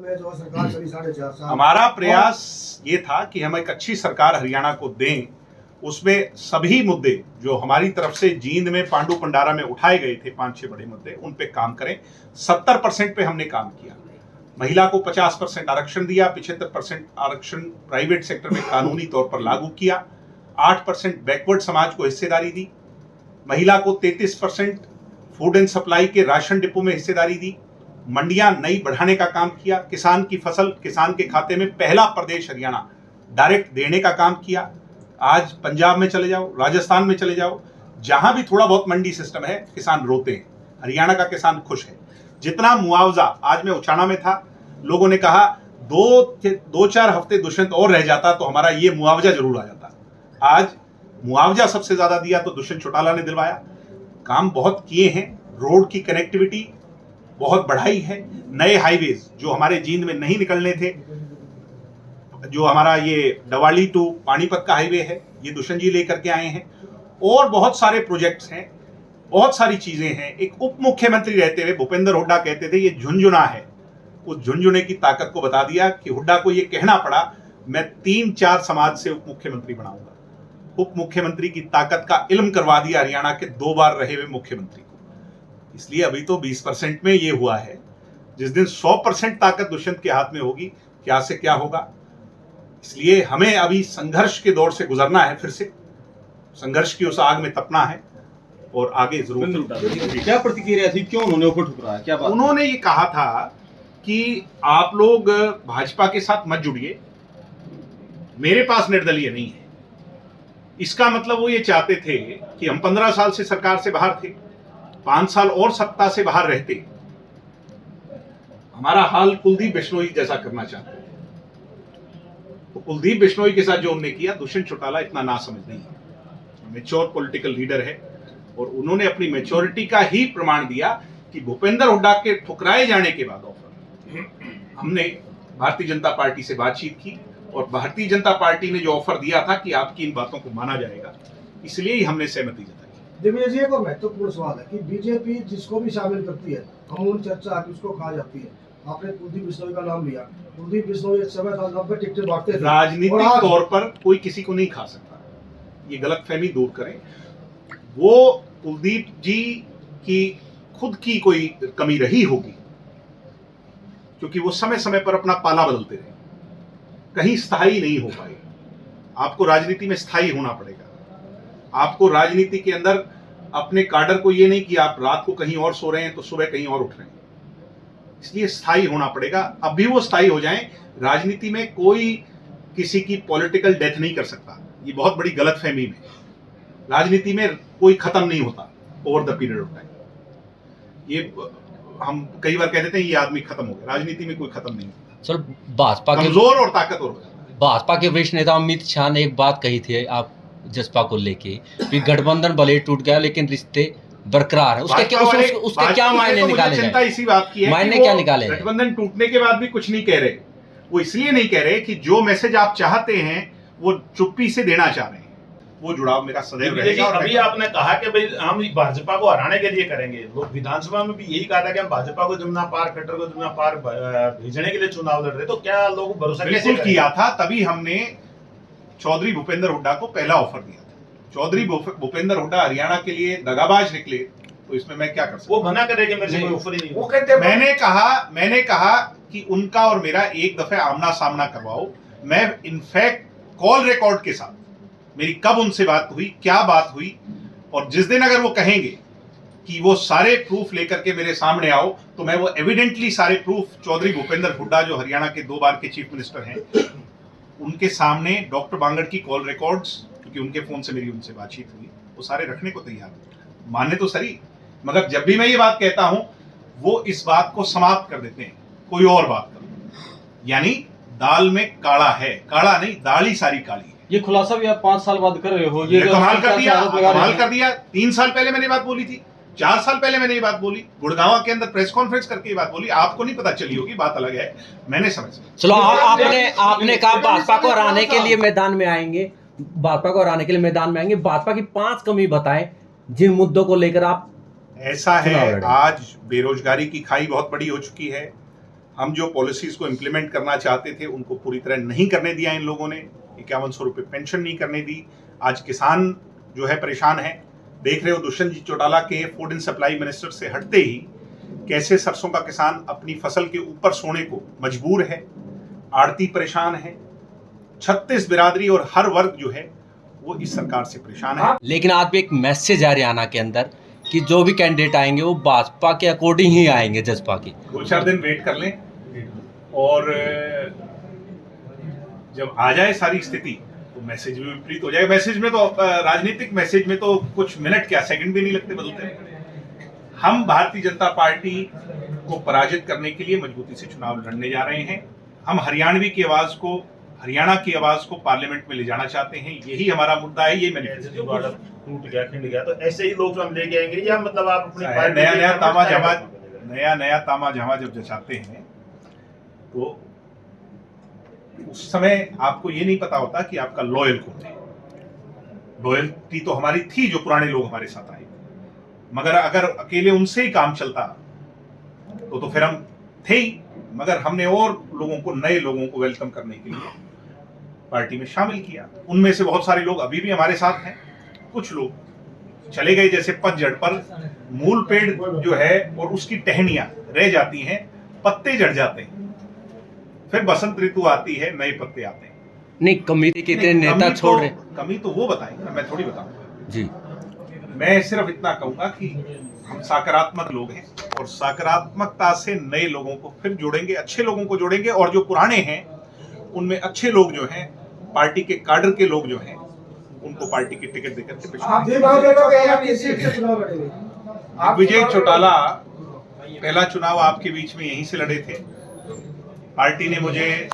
में जो सरकार चली 4.5 साल, हमारा प्रयास ये था कि हम एक अच्छी सरकार हरियाणा को दें। उसमें सभी मुद्दे जो हमारी तरफ से जींद में पांडु पंडारा में उठाए गए थे, 5-6 बड़े मुद्दे, उन पे काम करें। 70% पे हमने काम किया। महिला को 50% आरक्षण दिया, 75% आरक्षण प्राइवेट सेक्टर में कानूनी तौर पर लागू किया, 8% बैकवर्ड समाज को हिस्सेदारी दी, महिला को 33% फूड एंड सप्लाई के राशन डिपो में हिस्सेदारी दी, मंडियां नई बढ़ाने का काम किया, किसान की फसल किसान के खाते में पहला प्रदेश हरियाणा डायरेक्ट देने का काम किया। आज पंजाब में चले जाओ, राजस्थान में चले जाओ, जहां भी थोड़ा बहुत मंडी सिस्टम है, किसान रोते हैं। हरियाणा का किसान खुश है। जितना मुआवजा, आज मैं उचाना में था, लोगों ने कहा 2-4 हफ्ते दुष्यंत और रह जाता तो हमारा ये मुआवजा जरूर आ जाता। आज मुआवजा सबसे ज्यादा दिया तो दुष्यंत चौटाला ने दिलवाया। काम बहुत किए हैं। रोड की कनेक्टिविटी बहुत बढ़ाई है। नए हाईवेज जो हमारे जींद में नहीं निकलने थे, जो हमारा ये डवाली टू पानीपत का हाईवे है, ये दुष्यंत जी लेकर के आए हैं। और बहुत सारे प्रोजेक्ट्स हैं, बहुत सारी चीजें हैं। एक उप मुख्यमंत्री रहते हुए भूपेंद्र हुड्डा कहते थे ये झुंझुना है। उस झुंझुने की ताकत को बता दिया कि हुड्डा को ये कहना पड़ा मैं 3-4 समाज से उप मुख्यमंत्री बनाऊंगा। उप मुख्यमंत्री की ताकत का इल्म करवा दिया हरियाणा के 2 बार रहे हुए मुख्यमंत्री को। इसलिए अभी तो 20% में ये हुआ है। जिस दिन 100% ताकत दुष्यंत के हाथ में होगी, क्या से क्या होगा। इसलिए हमें अभी संघर्ष के दौर से गुजरना है। फिर से संघर्ष की उस आग में तपना है और आगे जरूर। क्या प्रतिक्रिया थी, क्यों उन्होंने ऊपर ठुकराया, क्या बात? उन्होंने ये कहा था कि आप लोग भाजपा के साथ मत जुड़िए, मेरे पास निर्दलीय नहीं है। इसका मतलब वो ये चाहते थे कि हम 15 साल से सरकार से बाहर थे, 5 साल और सत्ता से बाहर रहते, हमारा हाल कुलदीप बिश्नोई जैसा करना चाहते थे। तो कुलदीप बिश्नोई के साथ जो उन्होंने किया, दुष्यंत चौटाला इतना नासमझ नहीं है, मैच्योर पॉलिटिकल लीडर है। और उन्होंने अपनी मैच्योरिटी का ही प्रमाण दिया कि भूपेंद्र हुड्डा के ठुकराए जाने के बाद ऑफर, हमने भारतीय जनता पार्टी से बातचीत की और भारतीय जनता पार्टी ने जो ऑफर दिया था कि आपकी इन बातों को माना जाएगा, इसलिए ही हमने सहमति जताई। दिव्या जी, एक और महत्वपूर्ण सवाल है कि बीजेपी जिसको भी शामिल करती है, अमूल चर्चा आके उसको कहा जाती है। आपने कुलदीप बिश्नोई का नाम लिया। कुलदीप बिश्नोई एक समय था 90 टिकटें बांटते थे। राजनीतिक तौर पर कोई किसी को नहीं खा सकता, ये गलतफहमी दूर करें। वो कुलदीप जी की खुद की कोई कमी रही होगी, क्योंकि वो समय समय पर अपना पाला बदलते रहे, कहीं स्थायी नहीं हो पाए। आपको राजनीति में स्थायी होना पड़ेगा। आपको राजनीति के अंदर अपने काडर को ये नहीं कि आप रात को कहीं और सो रहे हैं तो सुबह कहीं और उठ रहे हैं, इसलिए स्थायी होना पड़ेगा। अब भी वो स्थायी हो जाएं। राजनीति में कोई किसी की पॉलिटिकल डेथ नहीं कर सकता, ये बहुत बड़ी गलतफहमी में। राजनीति में कोई खत्म नहीं होता over the period of time. ये हम कई बार कह देते हैं ये आदमी खत्म हो गया, राजनीति में कोई खत्म नहीं होता। सर, भाजपा के कमजोर और ताकतवर हो जाता है। भाजपा के वरिष्ठ नेता अमित शाह ने एक बात कही थी आप जसपा को लेके कि गठबंधन भले टूट गया लेकिन रिश्ते बरकरार है। उसके क्या मायने निकाले चिंता इसी बात की है, मायने क्या निकाले? गठबंधन टूटने के बाद भी कुछ नहीं कह रहे। वो इसलिए नहीं कह रहे कि जो मैसेज आप चाहते हैं वो चुप्पी से देना चाह रहे हैं। वो जुड़ाव मेरा सदैव रहेगा। और अभी आपने कहा कि भाई हम भाजपा को हराने के लिए करेंगे। लोग विधानसभा में भी यही कहा था कि हम भाजपा को जमुना पार, खट्टर को जमुना पार भेजने के लिए चुनाव लड़ रहे। तो क्या लोग भरोसा बिल्कुल किया था, तभी हमने चौधरी भूपेंद्र हुड्डा को पहला ऑफर दिया था। चौधरी भूपेंद्र हुड्डा हरियाणा के लिए दगाबाज निकले, तो इसमें मैं क्या कर सकता? वो मना करेंगे, मेरे से कोई ऑफर ही नहीं। वो कहते मैंने कहा कि उनका और मेरा एक दफे आमना सामना करवाओ। मैं इनफैक्ट कॉल रिकॉर्ड के साथ मेरी कब उनसे बात हुई, क्या बात हुई, और जिस दिन अगर वो कहेंगे कि वो सारे प्रूफ लेकर के मेरे सामने आओ, तो मैं वो एविडेंटली सारे प्रूफ चौधरी भूपेंद्र हुड्डा जो हरियाणा के 2 बार के चीफ मिनिस्टर हैं, उनके सामने डॉक्टर बांगड़ की कॉल रिकॉर्ड्स, क्योंकि उनके फोन से मेरी उनसे बातचीत हुई, वो सारे रखने को तैयार हूं। मानने तो सही, मगर जब भी मैं ये बात कहता हूं वो इस बात को समाप्त कर देते हैं, कोई और बात कर। यानी दाल में काला है, काला नहीं, दाल ही सारी काली है। ये खुलासा भी आप 5 साल बाद कर रहे हो। ये कमाल कर दिया, कमाल कर दिया। 3 साल पहले मैंने बात बोली थी, 4 साल पहले मैंने ये बात बोली, गुड़गांव के अंदर प्रेस कॉन्फ्रेंस करके ये बात बोली। आपको नहीं पता चली होगी, बात अलग है, मैंने समझ। चलो, आपने कहा भाजपा को हराने के लिए मैदान में आएंगे, भाजपा को हराने के लिए मैदान में आएंगे। भाजपा की 5 कमी बताएं जिन मुद्दों को लेकर आप। ऐसा है, आज बेरोजगारी की खाई बहुत बड़ी हो चुकी है, हम जो पॉलिसीज को इम्प्लीमेंट करना चाहते थे उनको पूरी तरह नहीं करने दिया इन लोगों ने। 5100 रुपये पेंशन नहीं करने दी। आज किसान जो है परेशान है। देख रहे हो दुष्यंत जी चौटाला के फूड एंड सप्लाई मिनिस्टर से हटते ही कैसे सरसों का किसान अपनी फसल के ऊपर सोने को मजबूर है। आड़ती परेशान है। 36 बिरादरी और हर वर्ग जो है वो इस सरकार से परेशान है। लेकिन आज भी एक मैसेज है हरियाणा के अंदर कि जो भी कैंडिडेट आएंगे वो भाजपा के अकॉर्डिंग ही आएंगे, जसपा की। 2-4 दिन वेट कर लें और जब आ जाए सारी स्थिति तो मैसेज भी विपरीत हो जाएगा। मैसेज में तो राजनीतिक मैसेज में तो कुछ मिनट क्या सेकंड भी नहीं लगते बदलते। हम भारतीय जनता पार्टी को पराजित करने के लिए मजबूती से चुनाव लड़ने जा रहे हैं। हम हरियाणा की आवाज को पार्लियामेंट में ले जाना चाहते हैं। यही हमारा मुद्दा है। ये मैंने बॉर्डर टूट गया, खिंड गया, तो ऐसे ही लोग हम लेके आएंगे या मतलब आप अपनी नया तामा जहां जब जचाते हैं तो उस समय आपको ये नहीं पता होता कि आपका लॉयल कौन है। लॉयल्टी तो हमारी थी जो पुराने लोग हमारे साथ आए, मगर अगर अकेले उनसे ही काम चलता तो फिर हम थे ही। मगर हमने और लोगों को, नए लोगों को वेलकम करने के लिए पार्टी में शामिल किया। उनमें से बहुत सारे लोग अभी भी हमारे साथ हैं। कुछ लोग चले गए, जैसे पतझड़ पर मूल पेड़ जो है और उसकी टहनियां रह जाती हैं, पत्ते झड़ जाते हैं, फिर बसंत ऋतु आती है, नए पत्ते आते हैं। नहीं, कमेटी के इतने नेता छोड़ रहे। कमी तो वो बताएंगे, मैं थोड़ी बताऊंगा जी। मैं सिर्फ इतना कहूंगा कि हम सकारात्मक लोग हैं और सकारात्मकता से नए लोगों को फिर जोड़ेंगे, अच्छे लोगों को जोड़ेंगे। और जो पुराने हैं उनमें अच्छे लोग जो हैं, पार्टी के काडर के लोग जो हैं, उनको पार्टी की टिकट देकर के विजय चौटाला पहला चुनाव आपके बीच में यहीं से लड़े थे। पार्टी ने मुझे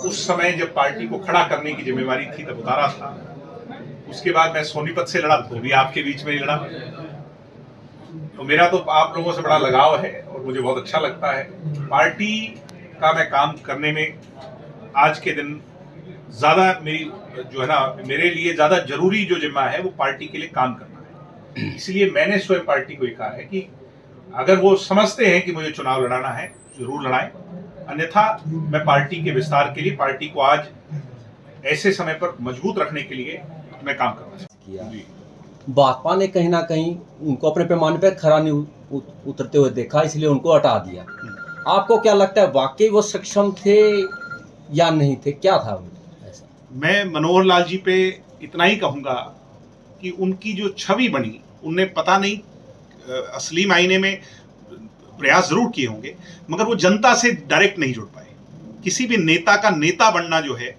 उस समय जब पार्टी को खड़ा करने की जिम्मेवारी थी तब उतारा था। उसके बाद मैं सोनीपत से लड़ा तो भी आपके बीच में ही लड़ा। तो मेरा तो आप लोगों से बड़ा लगाव है और मुझे बहुत अच्छा लगता है। पार्टी का मैं काम करने में आज के दिन ज्यादा मेरी जो है ना, मेरे लिए ज्यादा जरूरी जो जिम्मा है वो पार्टी के लिए काम करना है। इसलिए मैंने स्वयं पार्टी को कहा है कि अगर वो समझते हैं कि मुझे चुनाव लड़ाना है जरूर लड़ाएं, अन्यथा मैं पार्टी के विस्तार के लिए, पार्टी को आज ऐसे समय पर मजबूत रखने के लिए मैं काम करना चाहता हूं। भाजपा ने कहीं ना कहीं उनको अपने पैमाने पर खरा नहीं उतरते हुए देखा, इसलिए उनको हटा दिया। आपको क्या लगता है, वाकई वो सक्षम थे या नहीं थे, क्या था ऐसा? मैं मनोहर लाल जी पे इतना ही कहूंगा कि उनकी जो छवि बनी, उनने पता नहीं असली मायने में प्रयास जरूर किए होंगे, मगर वो जनता से डायरेक्ट नहीं जुड़ पाए। किसी भी नेता का नेता बनना जो है,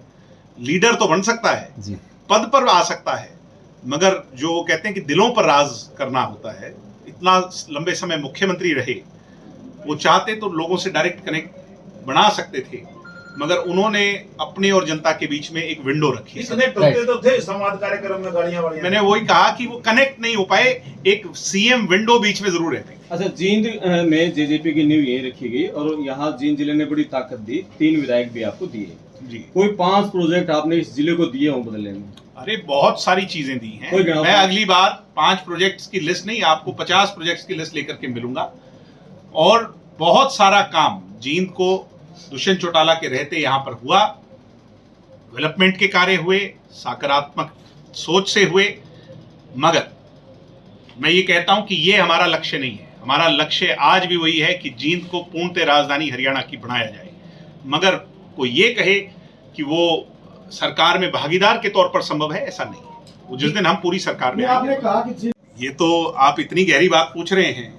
लीडर तो बन सकता है जी, पद पर आ सकता है, मगर जो कहते हैं कि दिलों पर राज करना होता है। इतना लंबे समय मुख्यमंत्री रहे, वो चाहते तो लोगों से डायरेक्ट कनेक्ट बना सकते थे, मगर उन्होंने अपने और जनता के बीच में एक विंडो रखी। कनेक्ट होते तो थे संवाद कार्यक्रम में, गाड़ियां वाड़ियां। मैंने वही कहा कि वो कनेक्ट नहीं हो पाए, एक सीएम विंडो बीच में जरूर रहती। अच्छा, जींद में जेजेपी की नींव यही रखी गई और यहाँ जींद जिले ने बड़ी ताकत दी, 3 विधायक भी आपको दिए जी। कोई 5 प्रोजेक्ट आपने इस जिले को दिए हो बदले में? अरे बहुत सारी चीजें दी हैं। मैं अगली बार 5 प्रोजेक्ट्स की लिस्ट नहीं, आपको 50 प्रोजेक्ट्स की लिस्ट लेकर के मिलूंगा। और बहुत सारा काम जींद को दुष्यंत चौटाला के रहते यहाँ पर हुआ, डेवलपमेंट के कार्य हुए, सकारात्मक सोच से हुए। मगर मैं ये कहता हूं कि ये हमारा लक्ष्य नहीं है। हमारा लक्ष्य आज भी वही है कि जींद को पूर्णतः राजधानी हरियाणा की बनाया जाए। मगर कोई ये कहे कि वो सरकार में भागीदार के तौर पर संभव है, ऐसा नहीं है। वो जिस दिन हम पूरी सरकार में आपने कहा कि ये तो आप इतनी गहरी बात पूछ रहे हैं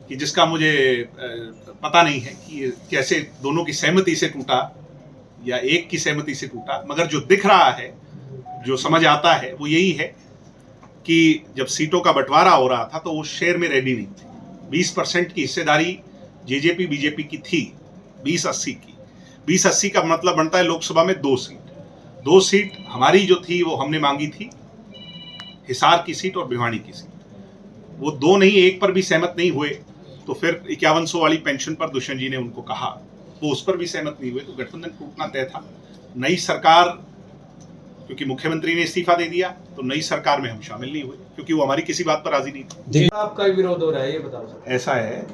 कि जिसका मुझे पता नहीं है कि ये कैसे दोनों की सहमति से टूटा या एक की सहमति से टूटा। मगर जो दिख रहा है, जो समझ आता है, वो यही है कि जब सीटों का बंटवारा हो रहा था तो वो शेयर में रेडी नहीं थे। 20% की हिस्सेदारी जेजेपी बीजेपी की थी, 20-80 की। 20-80 का मतलब बनता है लोकसभा में 2 सीट। 2 सीट हमारी जो थी वो हमने मांगी थी, हिसार की सीट और भिवानी की सीट। वो 2 नहीं, 1 पर भी सहमत नहीं हुए। तो फिर 5100 वाली पेंशन पर दुष्यंत जी ने उनको कहा, वो उस पर भी सहमत नहीं हुए, तो गठबंधन टूटना तय था। नई सरकार, क्योंकि मुख्यमंत्री ने इस्तीफा दे दिया, तो नई सरकार में हम शामिल नहीं हुए, क्योंकि वो हमारी किसी बात पर राजी नहीं थी। आपका विरोध हो रहा है, ये बताओ सर। ऐसा है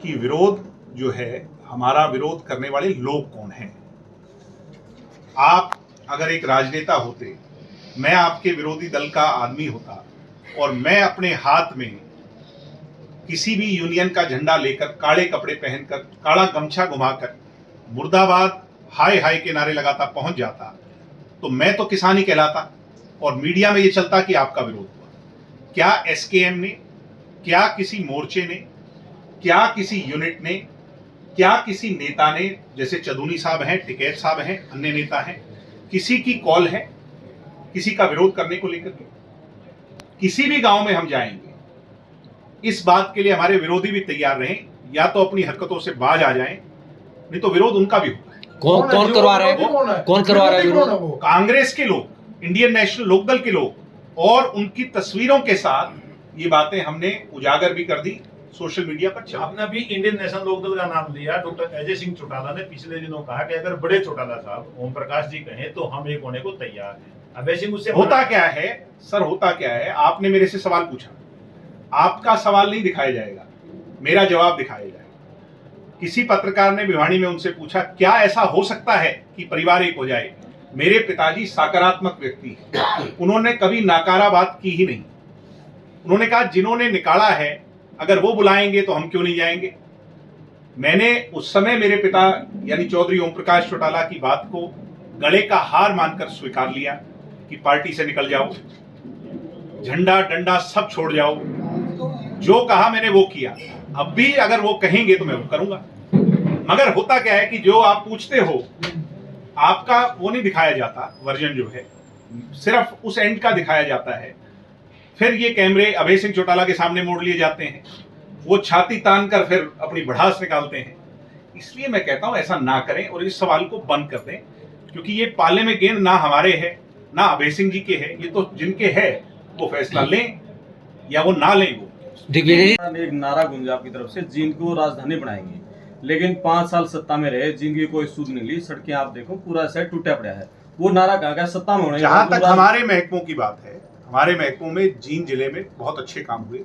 कि विरोध जो है हमारा विरोध करने वाले लोग कौन हैं। आप अगर एक राजनेता होते, मैं आपके विरोधी दल का आदमी होता और मैं अपने हाथ में किसी भी यूनियन का झंडा लेकर, काले कपड़े पहनकर, काला गमछा घुमाकर मुर्दाबाद हाय हाय के नारे लगाता पहुंच जाता, तो मैं तो किसान ही कहलाता और मीडिया में ये चलता कि आपका विरोध हुआ। क्या एसकेएम ने, क्या किसी मोर्चे ने, क्या किसी यूनिट ने, क्या किसी नेता ने, जैसे चदूनी साहब हैं, टिकैत साहब हैं, अन्य नेता हैं, किसी की कॉल है किसी का विरोध करने को लेकर के? किसी भी गांव में हम जाएंगे, इस बात के लिए हमारे विरोधी भी तैयार रहें, या तो अपनी हरकतों से बाज आ जाएं, नहीं तो विरोध उनका भी होगा। कौन करवा रहे हैं? कौन करवा रहा है विरोध? कांग्रेस के लोग, इंडियन नेशनल लोकदल के लोग, और उनकी तस्वीरों के साथ ये बातें हमने उजागर भी कर दी, सोशल मीडिया पर छाप। आपने अभी इंडियन नेशनल लोकदल का नाम लिया। डॉक्टर अजय सिंह चौटाला ने पिछले दिनों कहा कि अगर बड़े चौटाला साहब ओम प्रकाश जी कहें तो हम एक होने को तैयार हैं। अभय सिंह उससे होता क्या है सर, होता क्या है, आपने मेरे से सवाल पूछा, आपका सवाल नहीं दिखाया जाएगा, मेरा जवाब दिखाया जाएगा। किसी पत्रकार ने भिवानी में उनसे पूछा, क्या ऐसा हो सकता है कि परिवार एक हो जाए? मेरे पिताजी सकारात्मक व्यक्ति हैं, उन्होंने कभी नकारा बात की ही नहीं। उन्होंने कहा जिन्होंने निकाला है अगर वो बुलाएंगे तो हम क्यों नहीं जाएंगे। मैंने उस समय मेरे पिता यानी चौधरी ओम प्रकाश चौटाला की बात को गले का हार मानकर स्वीकार लिया कि पार्टी से निकल जाओ, झंडा डंडा सब छोड़ जाओ। जो कहा मैंने वो किया, अब भी अगर वो कहेंगे तो मैं वो करूंगा। मगर होता क्या है कि जो आप पूछते हो आपका वो नहीं दिखाया जाता, वर्जन जो है सिर्फ उस एंड का दिखाया जाता है। फिर ये कैमरे अभय सिंह चौटाला के सामने मोड़ लिए जाते हैं, वो छाती तान कर फिर अपनी भड़ास निकालते हैं। इसलिए मैं कहता हूं ऐसा ना करें और इस सवाल को बंद कर दें, क्योंकि ये पाले में गेंद ना हमारे है ना अभय सिंह जी के है, ये तो जिनके है वो फैसला लें या वो ना लें। वो एक नारा गूंजा आपकी तरफ से, जींद को राजधानी बनाएंगे, लेकिन 5 साल सत्ता में रहे, जींद की कोई सूद नहीं ली, सड़कें आप देखो पूरा शहर टूटा पड़ा है। वो नारा कहा गया सत्ता में होने। जहां तक हमारे महकमों की बात है, हमारे महकमों में जींद जिले में बहुत अच्छे काम हुए।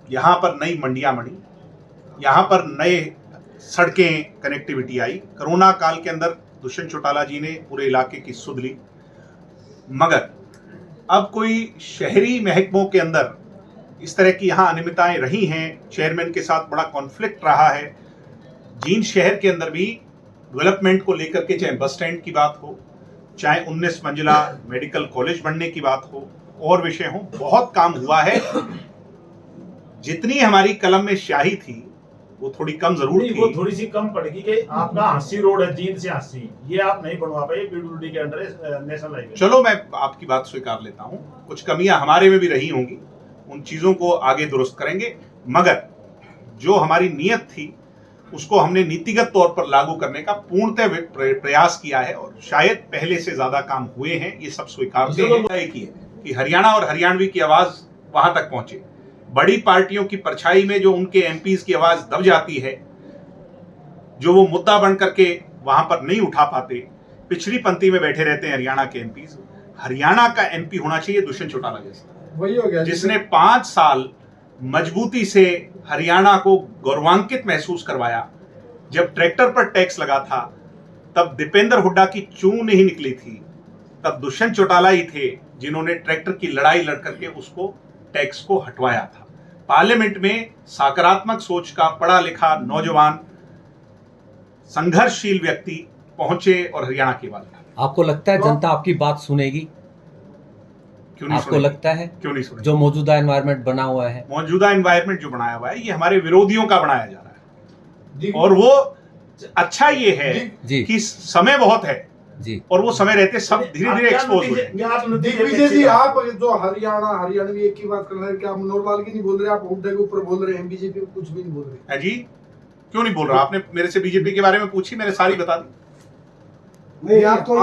यहाँ पर नई मंडियां बनी, यहाँ पर नए सड़कें कनेक्टिविटी आई। कोरोना काल के अंदर दुष्यंत चौटाला जी ने पूरे इलाके की सुध ली। मगर अब कोई शहरी महकमों के अंदर इस तरह की यहाँ अनियमितताएं रही हैं, चेयरमैन के साथ बड़ा कॉन्फ्लिक्ट रहा है। जींद शहर के अंदर भी डेवलपमेंट को लेकर के, चाहे बस स्टैंड की बात हो, चाहे 19 मंजिला मेडिकल कॉलेज बनने की बात हो, और विषय हो, बहुत काम हुआ है। जितनी हमारी कलम में स्याही थी वो थोड़ी कम जरूर थी। वो थोड़ी सी कम पड़ेगी कि आपका हांसी रोड है जींद से हांसी, ये आप नहीं बनवा पाए पीडब्ल्यूडी के अंडर नेशनल हाईवे। चलो मैं आपकी बात स्वीकार लेता हूं, कुछ कमियां हमारे में भी रही होंगी, उन चीजों को आगे दुरुस्त करेंगे। मगर जो हमारी नियत थी उसको हमने नीतिगत तौर पर लागू करने का पूर्णतः प्रयास किया है, और शायद पहले से ज्यादा काम हुए हैं, ये सब स्वीकारते हैं कि हरियाणा और हरियाणवी की आवाज वहां तक पहुंचे। बड़ी पार्टियों की परछाई में जो उनके एमपीज की आवाज दब जाती है, जो वो मुद्दा बन करके वहां पर नहीं उठा पाते, पिछड़ी पंक्ति में बैठे रहते हैं हरियाणा के एमपीज। हरियाणा का एमपी होना चाहिए दुष्यंत चौटाला जैसा, वही हो गया जिसने 5 साल मजबूती से हरियाणा को गौरवान्वित महसूस करवाया। जब ट्रैक्टर पर टैक्स लगा था तब दीपेंद्र हुड्डा की चूं नहीं निकली थी, तब दुष्यंत चौटाला ही थे जिन्होंने ट्रैक्टर की लड़ाई लड़ करके उसको टैक्स को हटवाया था। पार्लियामेंट में सकारात्मक सोच का पढ़ा लिखा नौजवान संघर्षशील व्यक्ति पहुंचे और हरियाणा की बात कहा। आपको लगता है जनता आपकी बात सुनेगी? क्यों नहीं आपको सुनेगी? लगता है क्यों नहीं सुनेगी? जो मौजूदा एनवायरनमेंट बना हुआ है, मौजूदा एनवायरनमेंट जो बनाया हुआ है ये हमारे विरोधियों का बनाया जा रहा है, जी। और वो अच्छा ये है जी कि समय बहुत है जी, और वो समय रहते सब धीरे धीरे एक्सपोज हो जाए। दिग्विजय जी, आप जो हरियाणवी एक की बात कर रहे हैं, क्या आप नॉर्मल की नहीं बोल रहे, आप हुड्डा के ऊपर बोल रहे हैं, बीजेपी को कुछ भी नहीं बोल रहे है जी? क्यों नहीं बोल रहा? आपने मेरे से बीजेपी के बारे में पूछी, मैंने सारी बता दी। नहीं, आप तो